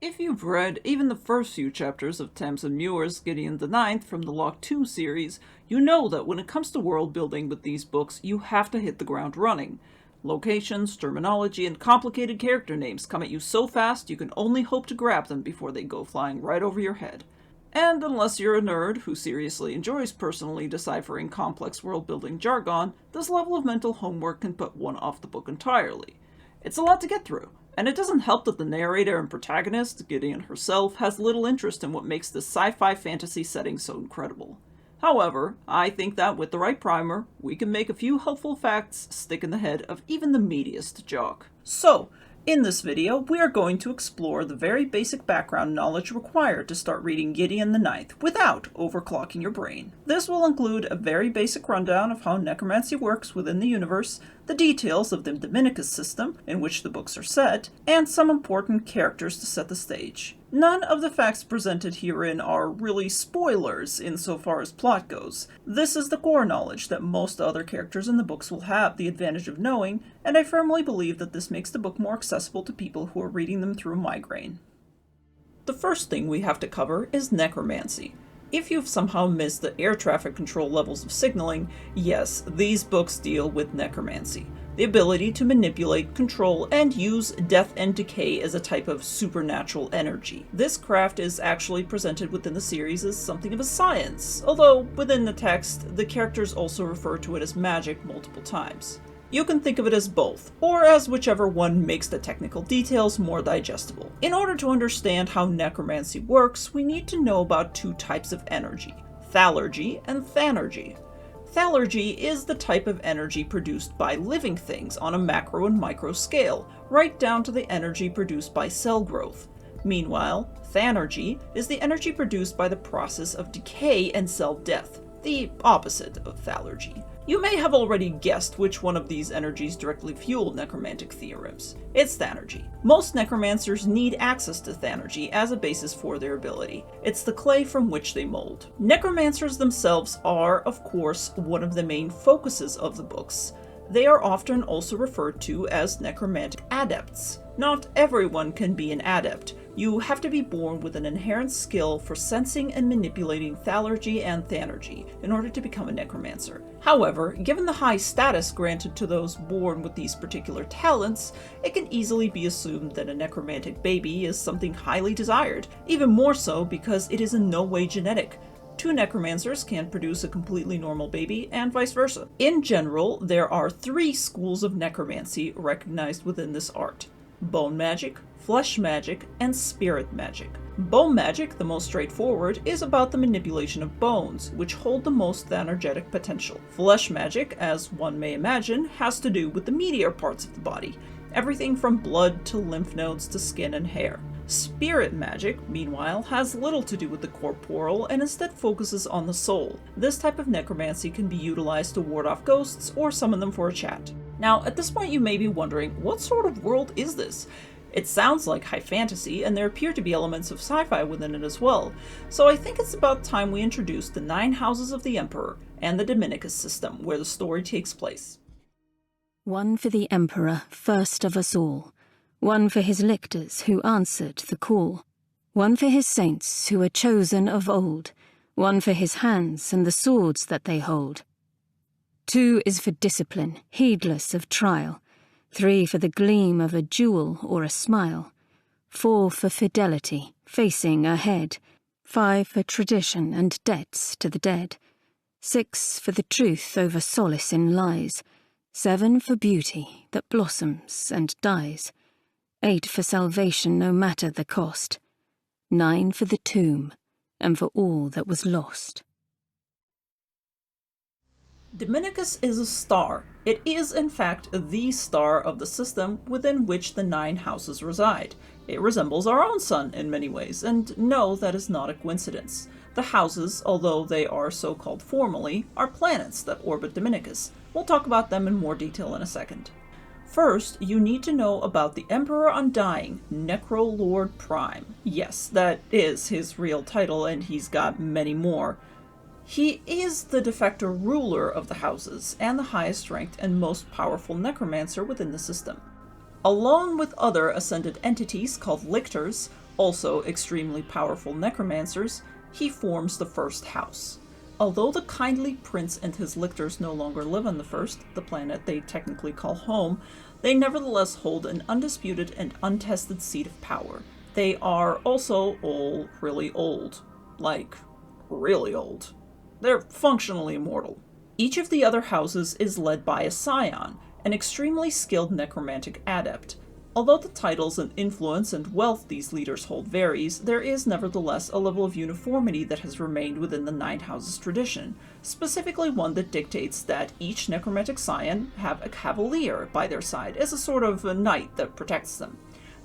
If you've read even the first few chapters of Tamsin Muir's Gideon the Ninth from the Lock 2 series, you know that when it comes to world building with these books, you have to hit the ground running. Locations, terminology, and complicated character names come at you so fast you can only hope to grab them before they go flying right over your head. And unless you're a nerd who seriously enjoys personally deciphering complex world-building jargon, this level of mental homework can put one off the book entirely. It's a lot to get through, and it doesn't help that the narrator and protagonist, Gideon herself, has little interest in what makes this sci-fi fantasy setting so incredible. However, I think that with the right primer, we can make a few helpful facts stick in the head of even the meatiest jock. So, in this video, we are going to explore the very basic background knowledge required to start reading Gideon the Ninth without overclocking your brain. This will include a very basic rundown of how necromancy works within the universe, the details of the Dominicus system in which the books are set, and some important characters to set the stage. None of the facts presented herein are really spoilers insofar as plot goes. This is the core knowledge that most other characters in the books will have the advantage of knowing, and I firmly believe that this makes the book more accessible to people who are reading them through a migraine. The first thing we have to cover is necromancy. If you've somehow missed the air traffic control levels of signaling, yes, these books deal with necromancy. The ability to manipulate, control, and use death and decay as a type of supernatural energy. This craft is actually presented within the series as something of a science, although within the text, the characters also refer to it as magic multiple times. You can think of it as both, or as whichever one makes the technical details more digestible. In order to understand how necromancy works, we need to know about two types of energy, thalergy and thanergy. Thalergy is the type of energy produced by living things on a macro and micro scale, right down to the energy produced by cell growth. Meanwhile, thanergy is the energy produced by the process of decay and cell death, the opposite of thalergy. You may have already guessed which one of these energies directly fuel necromantic theorems. It's thanergy. Most necromancers need access to thanergy as a basis for their ability. It's the clay from which they mold. Necromancers themselves are, of course, one of the main focuses of the books. They are often also referred to as necromantic adepts. Not everyone can be an adept. You have to be born with an inherent skill for sensing and manipulating thalergy and thanergy in order to become a necromancer. However, given the high status granted to those born with these particular talents, it can easily be assumed that a necromantic baby is something highly desired, even more so because it is in no way genetic. Two necromancers can produce a completely normal baby, and vice versa. In general, there are three schools of necromancy recognized within this art: bone magic, flesh magic, and spirit magic. Bone magic, the most straightforward, is about the manipulation of bones, which hold the most thanergetic potential. Flesh magic, as one may imagine, has to do with the meatier parts of the body, everything from blood to lymph nodes to skin and hair. Spirit magic, meanwhile, has little to do with the corporeal and instead focuses on the soul. This type of necromancy can be utilized to ward off ghosts or summon them for a chat. Now, at this point you may be wondering, what sort of world is this? It sounds like high fantasy, and there appear to be elements of sci-fi within it as well, so I think it's about time we introduce the 9 houses of the Emperor and the Dominicus system, where the story takes place. One for the Emperor, first of us all. One for his lictors, who answered the call. One for his saints, who were chosen of old. One for his hands and the swords that they hold. 2 is for discipline, heedless of trial. 3 for the gleam of a jewel or a smile. 4 for fidelity, facing ahead. 5 for tradition and debts to the dead. 6 for the truth over solace in lies. 7 for beauty that blossoms and dies. 8 for salvation no matter the cost. 9 for the tomb, and for all that was lost. Dominicus is a star. It is, in fact, the star of the system within which the 9 houses reside. It resembles our own sun in many ways, and no, that is not a coincidence. The houses, although they are so-called formally, are planets that orbit Dominicus. We'll talk about them in more detail in a second. First, you need to know about the Emperor Undying, Necrolord Prime. Yes, that is his real title, and he's got many more. He is the de facto ruler of the houses, and the highest ranked and most powerful necromancer within the system. Along with other ascended entities called lictors, Also extremely powerful necromancers, he forms the first house. Although the kindly prince and his lictors no longer live on the first, the planet they technically call home, they nevertheless hold an undisputed and untested seat of power. They are also all really old. Like, really old. They're functionally immortal. Each of the other houses is led by a scion, an extremely skilled necromantic adept. Although the titles and influence and wealth these leaders hold varies, there is nevertheless a level of uniformity that has remained within the Nine Houses tradition, specifically one that dictates that each necromantic scion have a cavalier by their side as a sort of a knight that protects them.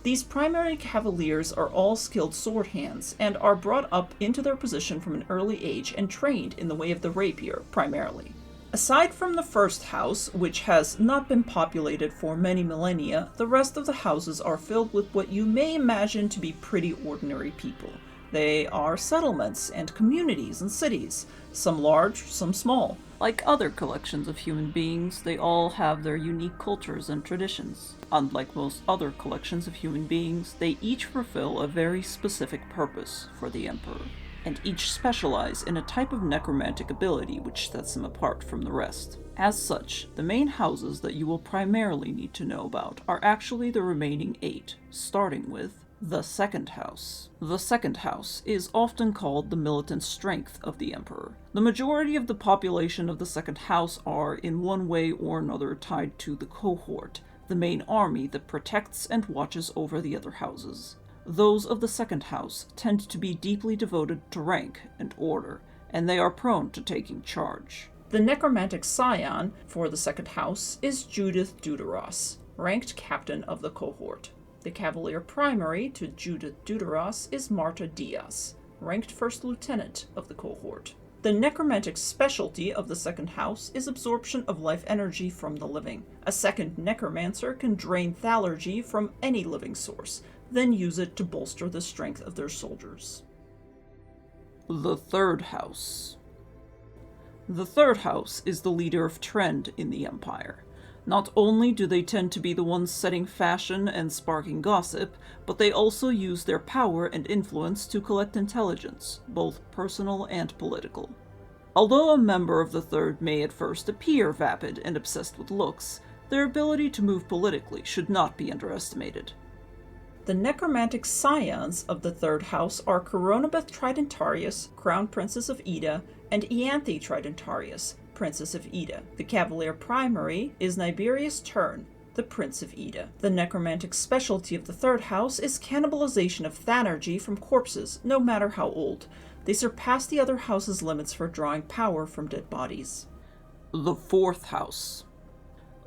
These primary cavaliers are all skilled sword hands, and are brought up into their position from an early age and trained in the way of the rapier, primarily. Aside from the first house, which has not been populated for many millennia, the rest of the houses are filled with what you may imagine to be pretty ordinary people. They are settlements and communities and cities, some large, some small. Like other collections of human beings, they all have their unique cultures and traditions. Unlike most other collections of human beings, they each fulfill a very specific purpose for the Emperor, and each specialize in a type of necromantic ability which sets them apart from the rest. As such, the main houses that you will primarily need to know about are actually the remaining 8, starting with the second house. The second house is often called the militant strength of the Emperor. The majority of the population of the second house are in one way or another tied to the cohort, the main army that protects and watches over the other houses. Those of the second house tend to be deeply devoted to rank and order, and they are prone to taking charge. The necromantic scion for the second house is Judith Deuteros, ranked captain of the cohort. The cavalier primary to Judith Deuteros is Marta Diaz, ranked first lieutenant of the cohort. The necromantic specialty of the second house is absorption of life energy from the living. A second necromancer can drain thalurgy from any living source, then use it to bolster the strength of their soldiers. The third house. The third house is the leader of trend in the Empire. Not only do they tend to be the ones setting fashion and sparking gossip, but they also use their power and influence to collect intelligence, both personal and political. Although a member of the third may at first appear vapid and obsessed with looks, their ability to move politically should not be underestimated. The necromantic scions of the third house are Coronabeth Tridentarius, Crown Princess of Ida, and Ianthe Tridentarius, Princess of Ida. The cavalier primary is Niberius Turn, the Prince of Ida. The necromantic specialty of the third house is cannibalization of thanergy from corpses, no matter how old. They surpass the other house's limits for drawing power from dead bodies. The fourth house.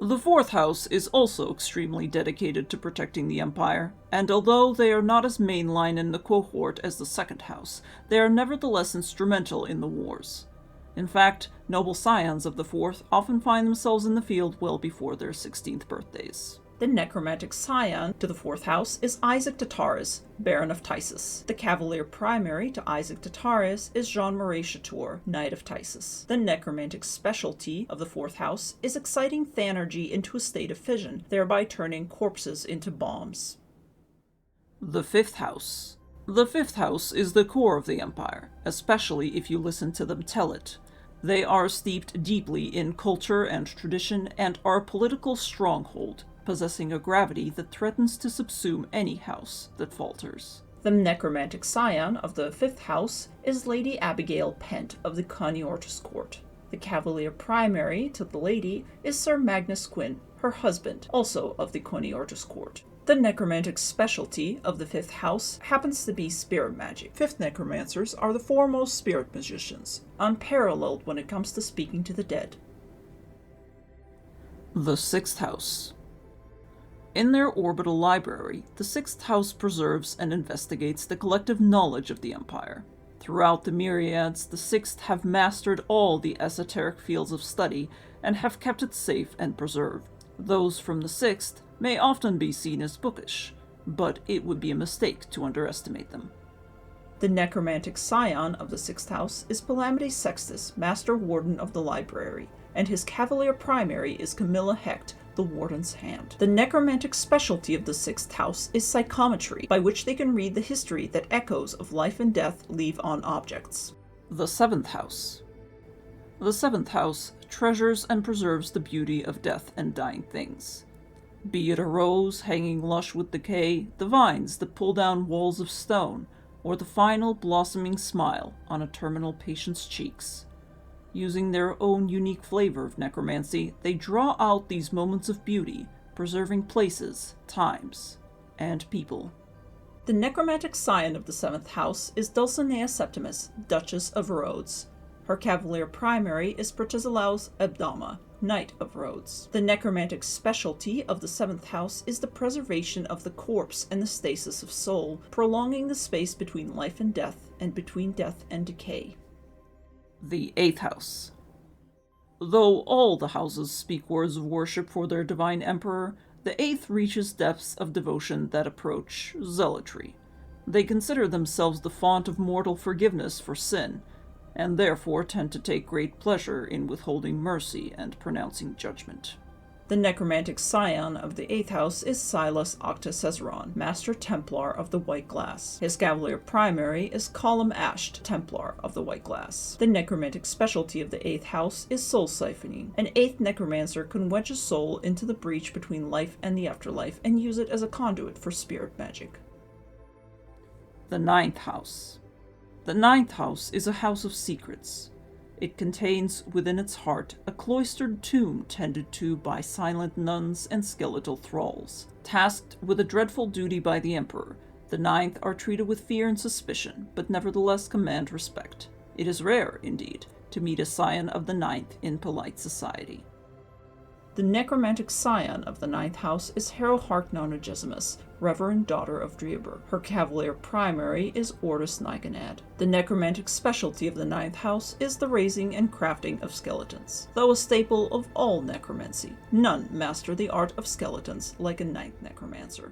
The fourth house is also extremely dedicated to protecting the Empire, and although they are not as mainline in the cohort as the second house, they are nevertheless instrumental in the wars. In fact, noble scions of the fourth often find themselves in the field well before their 16th birthdays. The necromantic scion to the fourth house is Isaac Tataris, Baron of Tysus. The cavalier primary to Isaac Tataris is Jean-Marie Chateur, Knight of Tysus. The necromantic specialty of the fourth house is exciting thanergy into a state of fission, thereby turning corpses into bombs. The fifth house. The fifth house is the core of the Empire, especially if you listen to them tell it. They are steeped deeply in culture and tradition and are a political stronghold, possessing a gravity that threatens to subsume any house that falters. The necromantic scion of the fifth house is Lady Abigail Pent of the Coniortus court. The cavalier primary to the lady is Sir Magnus Quinn, her husband, also of the Coniortus court. The necromantic specialty of the fifth house happens to be spirit magic. Fifth necromancers are the foremost spirit magicians, unparalleled when it comes to speaking to the dead. The sixth house. In their orbital library, the sixth house preserves and investigates the collective knowledge of the Empire. Throughout the myriads, the sixth have mastered all the esoteric fields of study and have kept it safe and preserved. Those from the sixth may often be seen as bookish, but it would be a mistake to underestimate them. The necromantic scion of the sixth house is Palamedes Sextus, Master Warden of the Library, and his cavalier primary is Camilla Hecht, the Warden's Hand. The necromantic specialty of the 6th house is psychometry, by which they can read the history that echoes of life and death leave on objects. The 7th house. The 7th house treasures and preserves the beauty of death and dying things. Be it a rose hanging lush with decay, the vines that pull down walls of stone, or the final blossoming smile on a terminal patient's cheeks. Using their own unique flavor of necromancy, they draw out these moments of beauty, preserving places, times, and people. The necromantic scion of the 7th house is Dulcinea Septimus, Duchess of Rhodes. Her cavalier primary is Protesilaus Abdalma, Knight of Rhodes. The necromantic specialty of the 7th house is the preservation of the corpse and the stasis of soul, prolonging the space between life and death, and between death and decay. The 8th house. Though all the houses speak words of worship for their divine emperor, the 8th reaches depths of devotion that approach zealotry. They consider themselves the font of mortal forgiveness for sin, and therefore tend to take great pleasure in withholding mercy and pronouncing judgment. The necromantic scion of the 8th house is Silas Octacesaron, Master Templar of the White Glass. His cavalier primary is Colum Asht, Templar of the White Glass. The necromantic specialty of the 8th house is soul siphoning. An 8th necromancer can wedge a soul into the breach between life and the afterlife and use it as a conduit for spirit magic. The 9th house. The 9th house is a house of secrets. It contains within its heart a cloistered tomb tended to by silent nuns and skeletal thralls. Tasked with a dreadful duty by the emperor, the 9th are treated with fear and suspicion, but nevertheless command respect. It is rare, indeed, to meet a scion of the 9th in polite society. The necromantic scion of the 9th house is Hero Harknonogesimus, Reverend Daughter of Dreabur. Her cavalier primary is Ortus Nigonad. The necromantic specialty of the 9th house is the raising and crafting of skeletons. Though a staple of all necromancy, none master the art of skeletons like a 9th necromancer.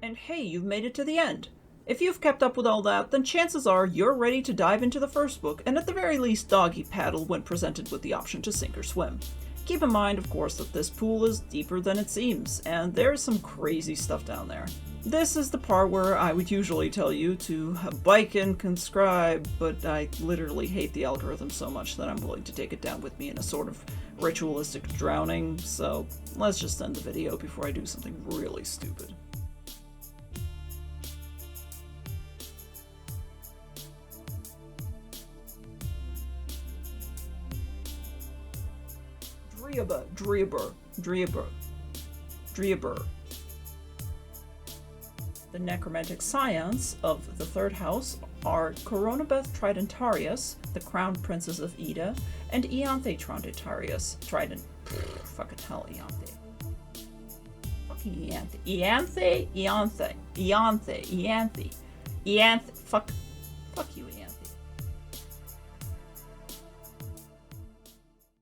And hey, you've made it to the end! If you've kept up with all that, then chances are you're ready to dive into the first book, and at the very least doggy paddle when presented with the option to sink or swim. Keep in mind, of course, that this pool is deeper than it seems, and there's some crazy stuff down there. This is the part where I would usually tell you to bike and conscribe, but I literally hate the algorithm so much that I'm willing to take it down with me in a sort of ritualistic drowning, so let's just end the video before I do something really stupid. Dreabur. The necromantic scions of the 3rd house are Coronabeth Tridentarius, the crowned princess of Ida, and Ianthe Tridentarius. Fucking hell, Ianthe. Fucking Ianthe. Ianthe. Fuck you, Ianthe.